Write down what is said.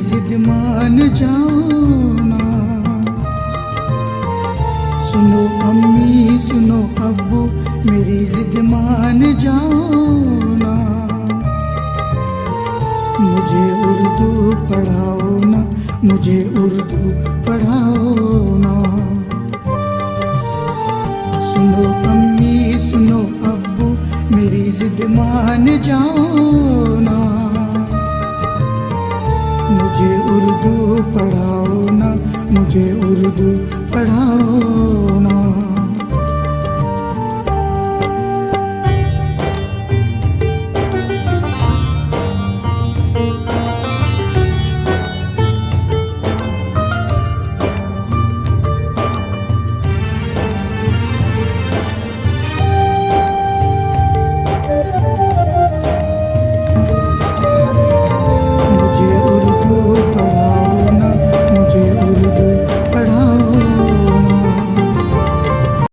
जिद मान जाओ ना। सुनो अम्मी सुनो अब्बू मेरी जिद मान जाओ ना। मुझे उर्दू पढ़ाओ ना, मुझे उर्दू पढ़ाओ ना। सुनो अम्मी सुनो अब्बू मेरी जिद मान जाओ ना। मुझे उर्दू पढ़ाओ ना, मुझे उर्दू